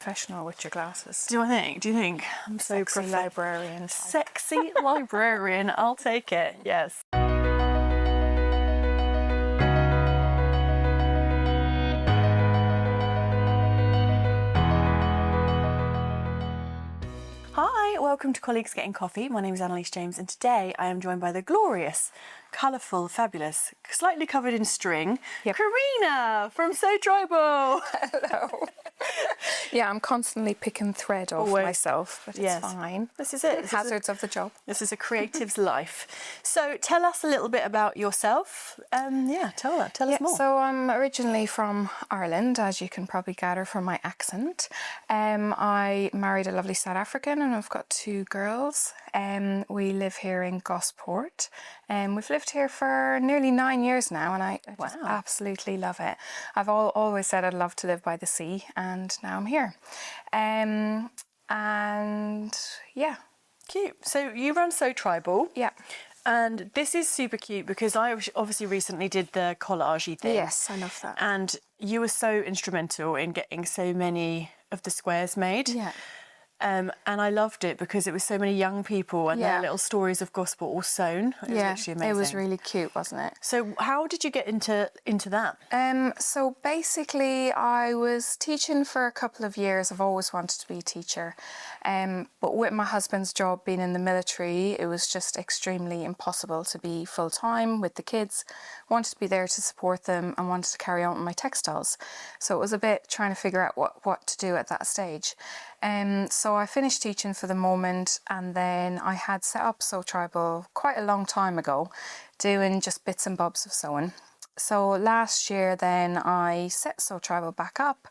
professional with your glasses. Do you think? I'm so Sexy librarian. Sexy librarian. I'll take it. Yes. Hi, welcome to Colleagues Getting Coffee. My name is Annelies James, and today I am joined by the glorious, colourful, fabulous, slightly covered in string, Carina from So Tribal. Hello. Yeah, I'm constantly picking thread off myself, but it's fine. This is it. Hazards of the job. This is a creative's life. So tell us a little bit about yourself. Tell us more. So I'm originally from Ireland, as you can probably gather from my accent. I married a lovely South African and I've got 2 girls. We live here in Gosport. We've lived here for nearly 9 years now, and I just absolutely love it. I've always said I'd love to live by the sea, and now I'm here. Cute. So you run So Tribal. Yeah. And this is super cute because I obviously recently did the collage thing. Yes, I love that. And you were so instrumental in getting so many of the squares made. Yeah. And I loved it because it was so many young people and their little stories of Gosport all sewn. It was literally amazing. It was really cute, wasn't it? So how did you get into that? So basically I was teaching for a couple of years. I've always wanted to be a teacher. But with my husband's job being in the military, it was just extremely impossible to be full-time with the kids. Wanted to be there to support them and wanted to carry on with my textiles. So it was a bit trying to figure out what to do at that stage. So I finished teaching for the moment, and then I had set up So Tribal quite a long time ago, doing just bits and bobs of sewing. So last year then I set So Tribal back up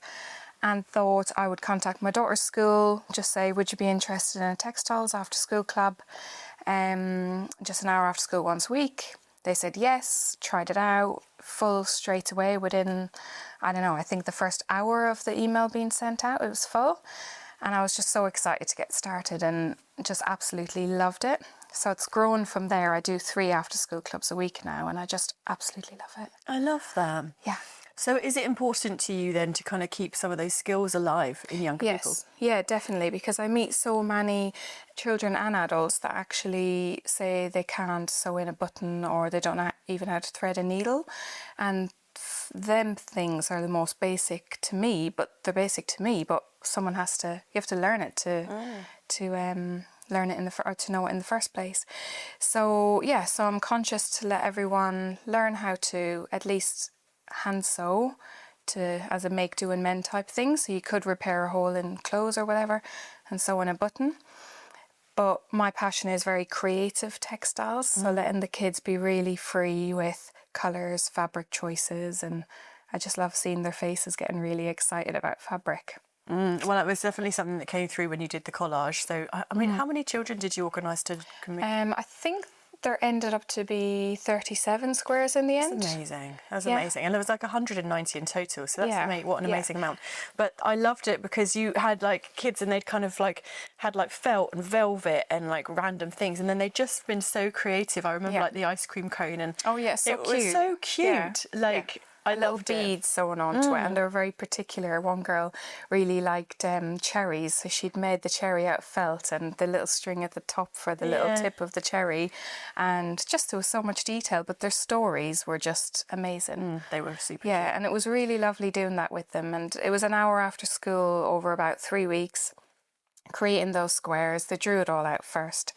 and thought I would contact my daughter's school, just say, would you be interested in a textiles after school club? Just an hour after school once a week. They said yes, tried it out, full straight away within, I think the first hour of the email being sent out, it was full. And I was just so excited to get started and just absolutely loved it. So it's grown from there. I do 3 after school clubs a week now, and I just absolutely love it. I love that. Yeah. So is it important to you then to kind of keep some of those skills alive in younger people? Yes, yeah, definitely, because I meet so many children and adults that actually say they can't sew in a button or they don't even know how to thread a needle, and them things are the most basic to me, but someone you have to learn it to learn it to know it in the first place. So so I'm conscious to let everyone learn how to at least hand sew as a make do and mend type thing. So you could repair a hole in clothes or whatever and sew in a button. But my passion is very creative textiles, so letting the kids be really free with colours, fabric choices, and I just love seeing their faces getting really excited about fabric. Well, it was definitely something that came through when you did the collage. So, I mean, how many children did you organise to commit? I think there ended up to be 37 squares in the end. That's amazing. That's amazing. And there was like 190 in total. So that's what an amazing amount. But I loved it because you had like kids and they'd kind of like had like felt and velvet and like random things. And then they'd just been so creative. I remember like the ice cream cone and so it cute. was so cute. I loved beads sewn onto it, and they were very particular. One girl really liked cherries, so she'd made the cherry out of felt and the little string at the top for the little tip of the cherry, and just there was so much detail, but their stories were just amazing. They were super cute. And it was really lovely doing that with them, and it was an hour after school over about 3 weeks, creating those squares. They drew it all out first.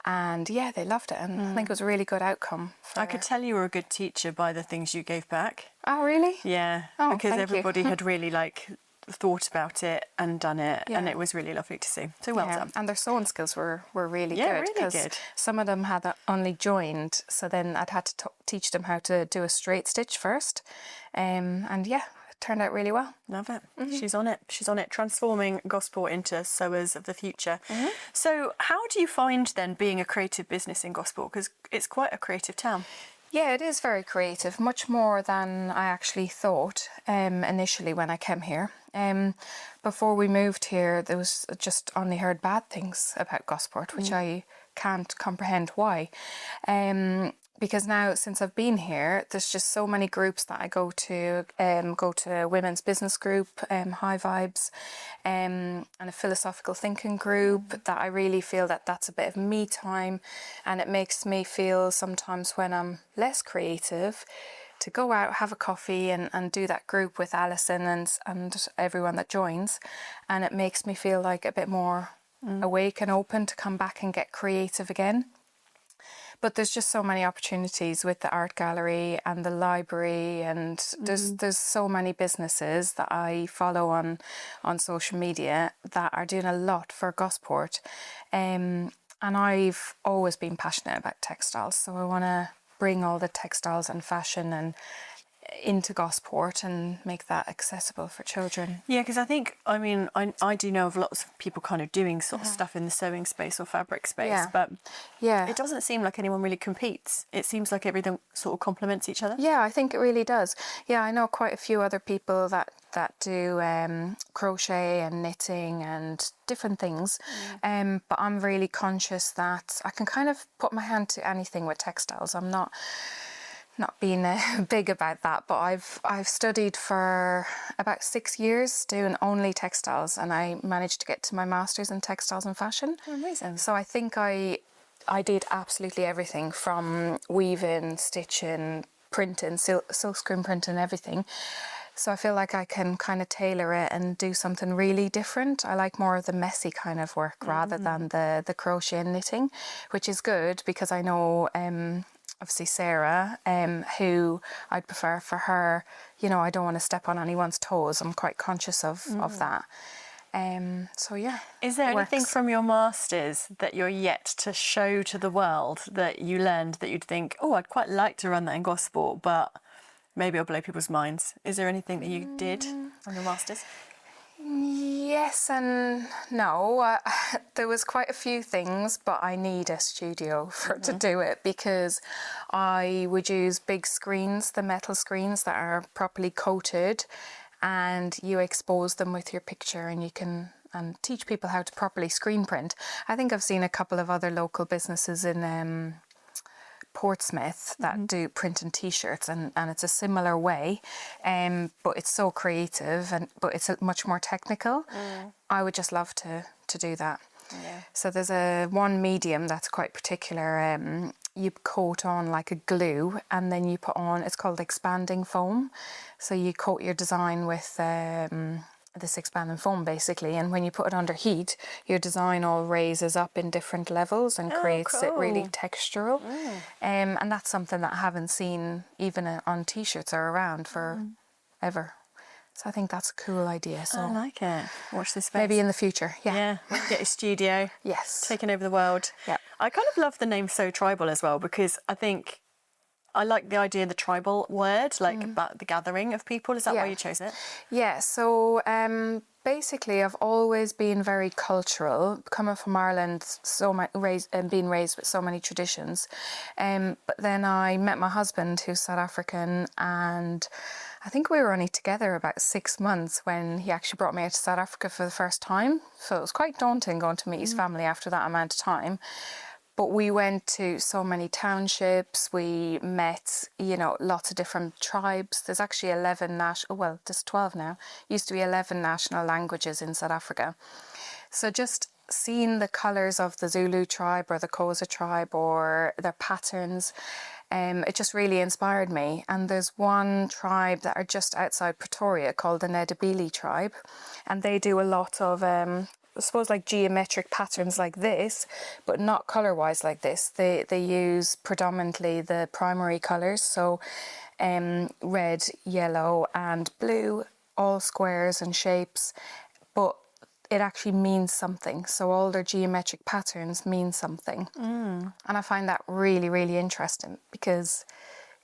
And they loved it, and I think it was a really good outcome. I could tell you were a good teacher by the things you gave back. Oh, really? Yeah, because everybody had really like thought about it and done it, and it was really lovely to see. So well done. And their sewing skills were really good. Really good. Some of them had only joined, so then I'd had to teach them how to do a straight stitch first, it turned out really well. Love it. She's on it, transforming Gosport into sewers of the future. So how do you find then being a creative business in Gosport, because it's quite a creative town? Yeah, it is very creative, much more than I actually thought initially when I came here. Before we moved here, there was just only heard bad things about Gosport, which I can't comprehend why. because now since I've been here, there's just so many groups that I go to a women's business group, High Vibes, and a philosophical thinking group, that I really feel that that's a bit of me time, and it makes me feel sometimes when I'm less creative to go out, have a coffee and do that group with Alison and everyone that joins, and it makes me feel like a bit more awake and open to come back and get creative again. But there's just so many opportunities with the art gallery and the library, and there's so many businesses that I follow on social media that are doing a lot for Gosport. And I've always been passionate about textiles, so I want to bring all the textiles and fashion and into Gosport and make that accessible for children. Yeah, because I think, I mean, I do know of lots of people kind of doing sort of stuff in the sewing space or fabric space, but it doesn't seem like anyone really competes. It seems like everything sort of complements each other. Yeah, I think it really does. Yeah, I know quite a few other people that do crochet and knitting and different things, but I'm really conscious that I can kind of put my hand to anything with textiles. I'm not being big about that, but I've studied for about 6 years doing only textiles, and I managed to get to my master's in textiles and fashion. Oh, amazing. So I think I did absolutely everything from weaving, stitching, printing, silkscreen printing, everything. So I feel like I can kind of tailor it and do something really different. I like more of the messy kind of work rather than the crochet and knitting, which is good because I know obviously Sarah, who I'd prefer for her, you know, I don't want to step on anyone's toes. I'm quite conscious of that. So yeah. Is there anything from your masters that you're yet to show to the world that you learned that you'd think, oh, I'd quite like to run that in Gosport, but maybe I'll blow people's minds? Is there anything that you did on your masters? Yes and no. There was quite a few things, but I need a studio to do it, because I would use big screens, the metal screens that are properly coated, and you expose them with your picture, and you can teach people how to properly screen print. I think I've seen a couple of other local businesses in Portsmouth that do print and t-shirts, and it's a similar way, but it's so creative, but it's much more technical. I would just love to do that. Yeah. So there's one medium that's quite particular. You coat on like a glue, and then you put on, it's called expanding foam. So you coat your design with this expanding foam basically, and when you put it under heat, your design all raises up in different levels and creates it really textural. And that's something that I haven't seen even on t-shirts or around for ever. So I think that's a cool idea. So I like it. Watch this space. Maybe in the future. Yeah. Get your studio. Yes. Taking over the world. Yeah. I kind of love the name So Tribal as well, because I think I like the idea of the tribal word, like about the gathering of people. Is that why you chose it? Yeah, so basically I've always been very cultural, coming from Ireland, being raised with so many traditions. But then I met my husband, who's South African, and I think we were only together about 6 months when he actually brought me out to South Africa for the first time. So it was quite daunting going to meet his family after that amount of time. But we went to so many townships, we met, you know, lots of different tribes. There's actually 11 there's 12 now. Used to be 11 national languages in South Africa. So just seeing the colours of the Zulu tribe or the Xhosa tribe or their patterns, it just really inspired me. And there's one tribe that are just outside Pretoria called the Nedabili tribe. And they do a lot of I suppose like geometric patterns like this, but not colour-wise like this. They use predominantly the primary colours, so red, yellow and blue, all squares and shapes, but it actually means something. So all their geometric patterns mean something. And I find that really, really interesting, because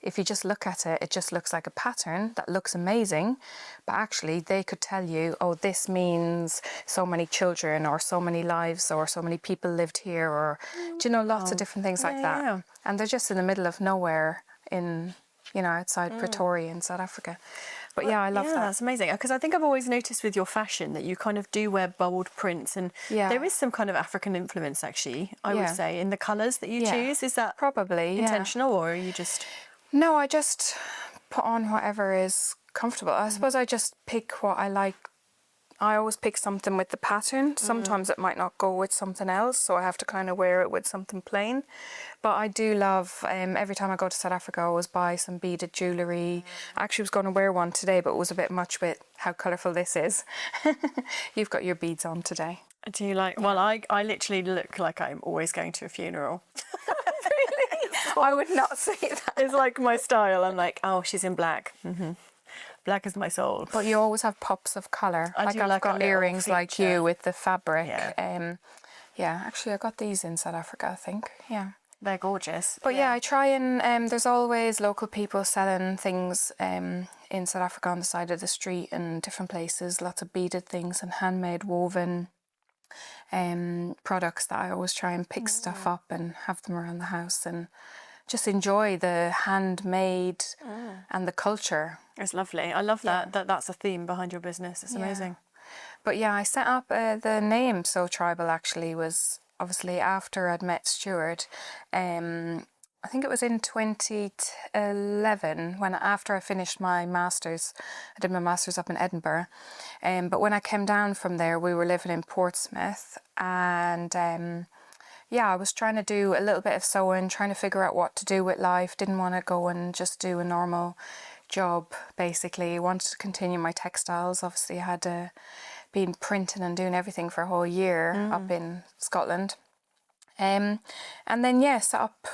if you just look at it, it just looks like a pattern that looks amazing, but actually they could tell you, oh, this means so many children or so many lives or so many people lived here, or, do you know, lots of different things like that. Yeah. And they're just in the middle of nowhere in, you know, outside Pretoria in South Africa. But yeah, I love that. That's amazing, because I think I've always noticed with your fashion that you kind of do wear bold prints, and there is some kind of African influence, actually, I would say, in the colours that you choose. Is that probably intentional, or are you just... No, I just put on whatever is comfortable. I suppose I just pick what I like. I always pick something with the pattern. Sometimes it might not go with something else, so I have to kind of wear it with something plain. But I do love, every time I go to South Africa, I always buy some beaded jewellery. I actually was going to wear one today, but it was a bit much with how colourful this is. You've got your beads on today. Do you like... Well, I literally look like I'm always going to a funeral. Really? I would not say that. It's like my style. I'm like, oh, she's in black. Black is my soul. But you always have pops of colour. I've got earrings like you with the fabric. Actually, I got these in South Africa, I think. Yeah. They're gorgeous. But I try and there's always local people selling things in South Africa on the side of the street and different places. Lots of beaded things and handmade woven products that I always try and pick stuff up and have them around the house and just enjoy the handmade and the culture. It's lovely. I love that's a theme behind your business. It's amazing. But I set up the name So Tribal actually was obviously after I'd met Stuart. I think it was in 2011 after I finished my master's. I did my master's up in Edinburgh. But when I came down from there, we were living in Portsmouth, and I was trying to do a little bit of sewing, trying to figure out what to do with life. Didn't want to go and just do a normal job, basically. I wanted to continue my textiles. Obviously, I had been printing and doing everything for a whole year up in Scotland. And then, set up,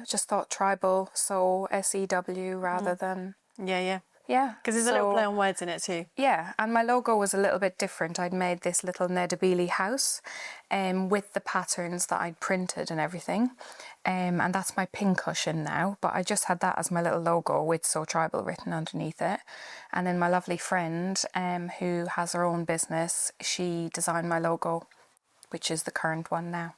just thought tribal, so SEW rather than... Yeah. Yeah. Because there's a little play on words in it too. Yeah, and my logo was a little bit different. I'd made this little Nedabili house with the patterns that I'd printed and everything. And that's my pin cushion now, but I just had that as my little logo with So Tribal written underneath it. And then my lovely friend who has her own business, she designed my logo, which is the current one now.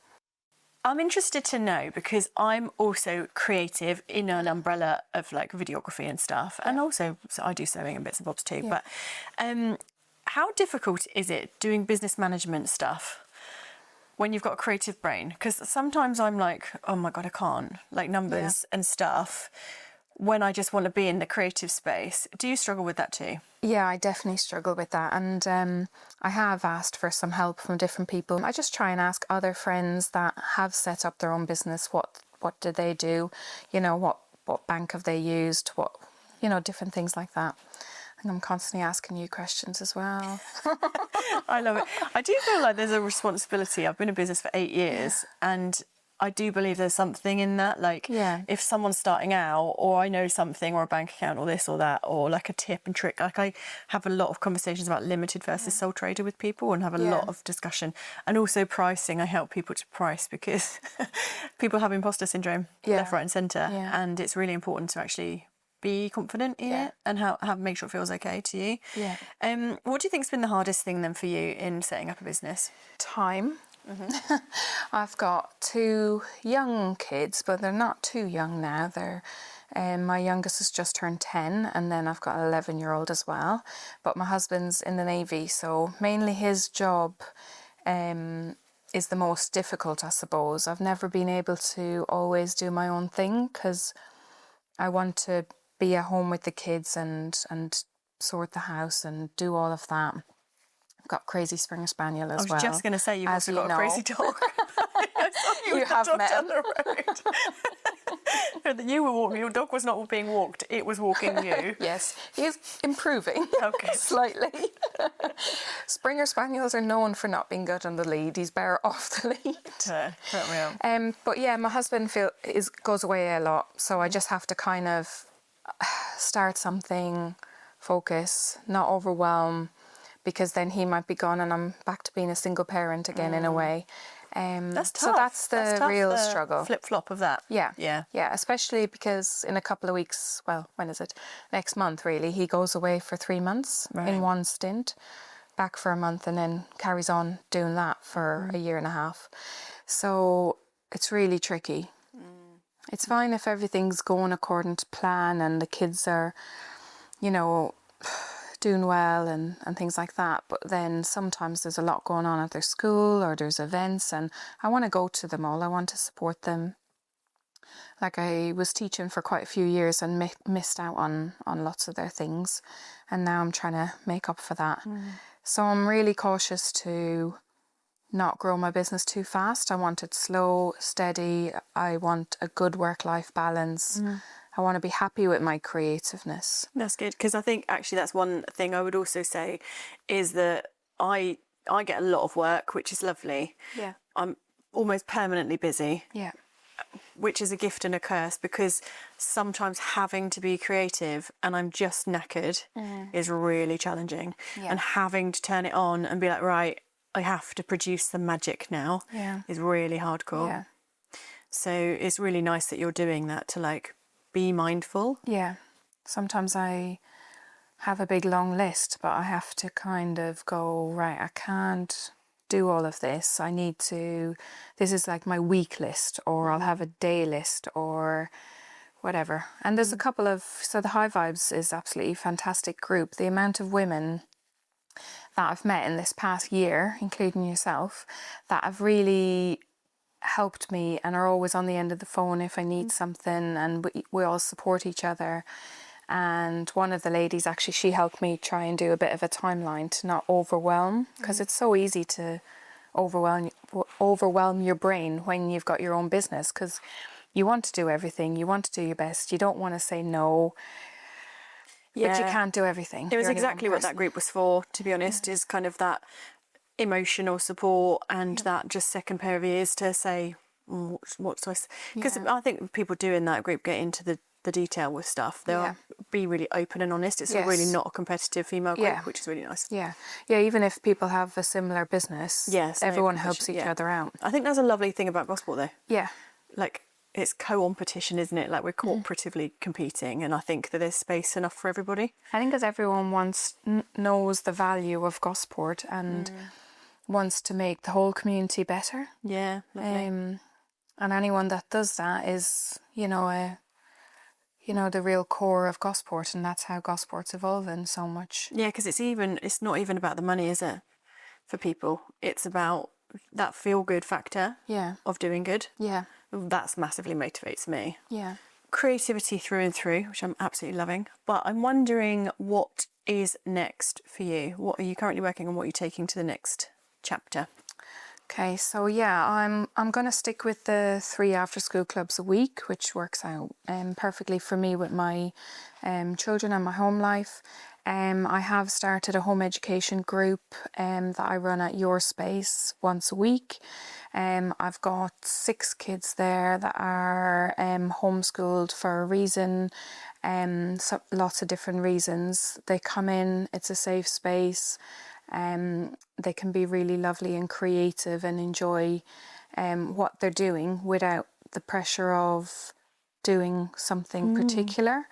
I'm interested to know, because I'm also creative in an umbrella of like videography and stuff, and also I do sewing and bits and bobs too. But how difficult is it doing business management stuff when you've got a creative brain? Because sometimes I'm like, oh my God, I can't, like numbers and stuff, when I just want to be in the creative space. Do you struggle with that too? Yeah, I definitely struggle with that. And I have asked for some help from different people. I just try and ask other friends that have set up their own business, what do they do? You know, what bank have they used? What, different things like that. And I'm constantly asking you questions as well. I love it. I do feel like there's a responsibility. I've been in business for 8 years, and I do believe there's something in that. Like, if someone's starting out, or I know something, or a bank account, or this or that, or like a tip and trick. Like, I have a lot of conversations about limited versus sole trader with people, and have a lot of discussion. And also pricing. I help people to price, because people have imposter syndrome left, right, and centre, and it's really important to actually be confident in it and make sure it feels okay to you. What do you think's been the hardest thing then for you in setting up a business? Time. I've got 2 young kids, but they're not too young now. They're my youngest has just turned 10, and then I've got an 11-year-old as well. But my husband's in the Navy, so mainly his job is the most difficult, I suppose. I've never been able to always do my own thing, because I want to be at home with the kids and sort the house and do all of that. I've got crazy Springer Spaniel as well. I was just going to say, you've also got a crazy dog. You have met down the road. You were walking. Your dog was not being walked. It was walking you. Yes, he's improving. Okay. Slightly. Springer Spaniels are known for not being good on the lead. He's better off the lead. But my husband goes away a lot, so I just have to kind of start something, focus, not overwhelm, because then he might be gone and I'm back to being a single parent again in a way. That's tough. So that's the real struggle. Flip-flop of that. Yeah, especially because in a couple of weeks, well, when is it? Next month, really, he goes away for 3 months in one stint, back for a month, and then carries on doing that for a year and a half. So it's really tricky. It's fine if everything's going according to plan and the kids are, doing well and things like that. But then sometimes there's a lot going on at their school or there's events, and I want to go to them all. I want to support them. Like, I was teaching for quite a few years and missed out on lots of their things, and now I'm trying to make up for that. So I'm really cautious to not grow my business too fast. I want it slow, steady. I want a good work-life balance. I want to be happy with my creativeness. That's good, because I think actually that's one thing I would also say is that I get a lot of work, which is lovely. Yeah. I'm almost permanently busy. Yeah. Which is a gift and a curse, because sometimes having to be creative and I'm just knackered is really challenging. Yeah. And having to turn it on and be like, right, I have to produce the magic now is really hardcore. Yeah. So it's really nice that you're doing that, to like be mindful. Yeah. Sometimes I have a big long list, but I have to kind of go, right, I can't do all of this. I need to, this is like my week list, or I'll have a day list or whatever. And there's a couple of, so the High Vibes is absolutely fantastic group. The amount of women that I've met in this past year, including yourself, that have really helped me and are always on the end of the phone if I need something, and we all support each other. And one of the ladies, actually, she helped me try and do a bit of a timeline to not overwhelm, because it's so easy to overwhelm your brain when you've got your own business, because you want to do everything, you want to do your best, you don't want to say no, but you can't do everything. It was exactly what that group was for, to be honest, is kind of that emotional support and that just second pair of ears to say, what do I say? Because I think people do in that group get into the detail with stuff. They'll be really open and honest. It's really not a competitive female group, which is really nice. Yeah, even if people have a similar business, everyone helps each other out. I think that's a lovely thing about Gosport, though. Yeah. Like, it's co-competition, isn't it? Like, we're cooperatively competing, and I think that there's space enough for everybody. I think because everyone knows the value of Gosport and wants to make the whole community better. Yeah, lovely. And anyone that does that is, the real core of Gosport, and that's how Gosport's evolving so much. Yeah, because it's not even about the money, is it? For people, it's about that feel-good factor of doing good. Yeah. That's massively motivates me. Yeah. Creativity through and through, which I'm absolutely loving. But I'm wondering, what is next for you? What are you currently working on? What are you taking to the next chapter? Okay, so I'm going to stick with the 3 after-school clubs a week, which works out perfectly for me with my children and my home life. I have started a home education group that I run at Your Space once a week. I've got 6 kids there that are homeschooled for a reason, so lots of different reasons. They come in, it's a safe space. They can be really lovely and creative and enjoy what they're doing without the pressure of doing something particular.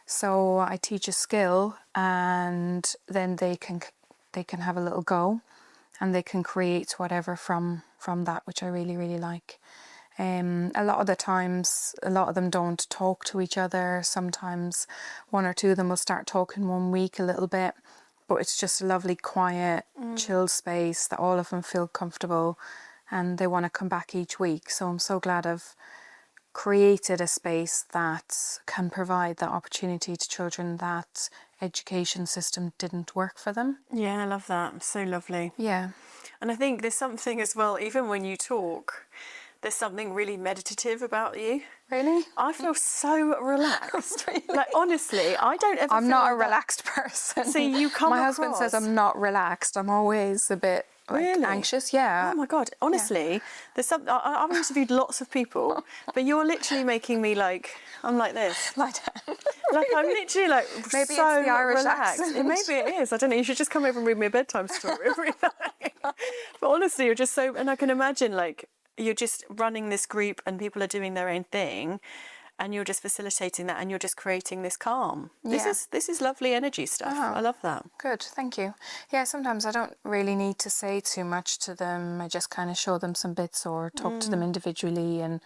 So I teach a skill, and then they can have a little go, and they can create whatever from that, which I really, really like. A lot of the times, a lot of them don't talk to each other. Sometimes 1 or 2 of them will start talking one week a little bit, but it's just a lovely, quiet, chill space that all of them feel comfortable and they want to come back each week. So I'm so glad I've created a space that can provide that opportunity to children that education system didn't work for them. Yeah, I love that. So lovely. Yeah. And I think there's something as well, even when you talk, there's something really meditative about you. Really? I feel so relaxed. Really? Like, honestly, I don't ever I'm feel not a that. relaxed person. See, you come My across... husband says I'm not relaxed. I'm always a bit anxious. Yeah. Oh my God. Honestly, there's some... I've interviewed lots of people, but you're literally making me like... I'm like this. Like that. Like, I'm literally like maybe so it's the Irish relaxed. accent. Maybe it is. I don't know. You should just come over and read me a bedtime story every night. But honestly, you're just so... And I can imagine, like, you're just running this group and people are doing their own thing and you're just facilitating that and you're just creating this calm. Yeah. This is lovely energy stuff. I love that. Good, thank you. Yeah, sometimes I don't really need to say too much to them. I just kind of show them some bits or talk to them individually and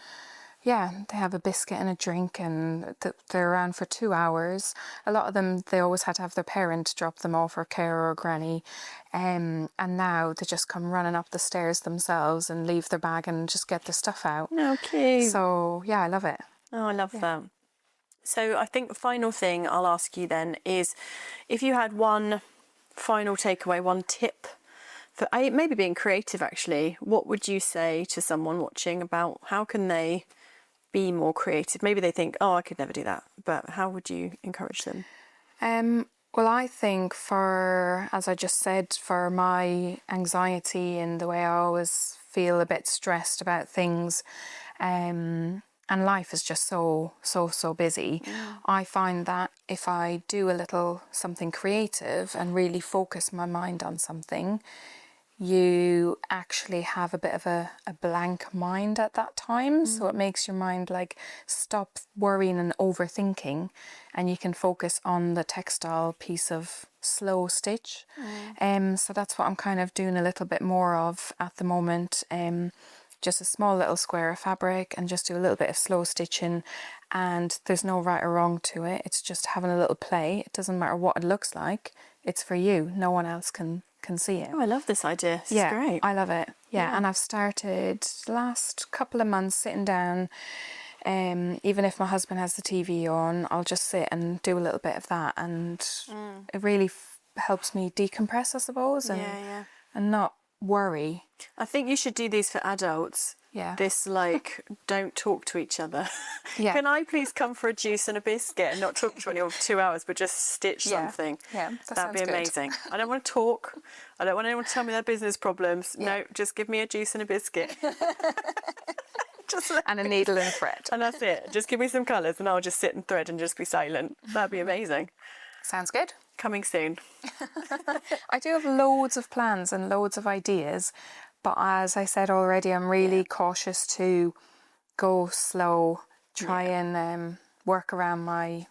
Yeah, they have a biscuit and a drink, and they're around for 2 hours. A lot of them, they always had to have their parent drop them off, or carer or granny. And now they just come running up the stairs themselves and leave their bag and just get their stuff out. No, cute. So, yeah, I love it. Oh, I love that. So I think the final thing I'll ask you then is, if you had one final takeaway, one tip for maybe being creative actually, what would you say to someone watching about how can they be more creative? Maybe they think, oh, I could never do that, but how would you encourage them? Well, I think as I just said, for my anxiety and the way I always feel a bit stressed about things, and life is just so busy. I find that if I do a little something creative and really focus my mind on something, you actually have a bit of a blank mind at that time. So it makes your mind like stop worrying and overthinking, and you can focus on the textile piece of slow stitch. So that's what I'm kind of doing a little bit more of at the moment. Just a small little square of fabric and just do a little bit of slow stitching, and there's no right or wrong to it. It's just having a little play. It doesn't matter what it looks like. It's for you. No one else can see it. Oh, I love this idea. This is great. I love it. Yeah, and I've started the last couple of months sitting down. Even if my husband has the TV on, I'll just sit and do a little bit of that, and it really helps me decompress, I suppose, and not worry. I think you should do these for adults. Yeah. This don't talk to each other. Yeah. Can I please come for a juice and a biscuit and not talk to anyone for 2 hours, but just stitch something? Yeah, that'd be amazing. I don't want to talk. I don't want anyone to tell me their business problems. Yeah. No, just give me a juice and a biscuit. And a needle and thread. And that's it. Just give me some colours and I'll just sit and thread and just be silent. That'd be amazing. Sounds good. Coming soon. I do have loads of plans and loads of ideas, but as I said already, I'm really cautious to go slow, try and work around my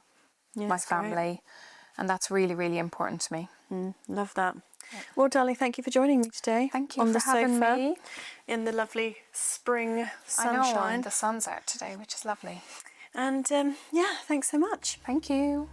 family, great. And that's really, really important to me. Love that. Well, darling, thank you for joining me today. Thank you on for the having sofa me. In the lovely spring sunshine. I know, and the sun's out today, which is lovely. And thanks so much. Thank you.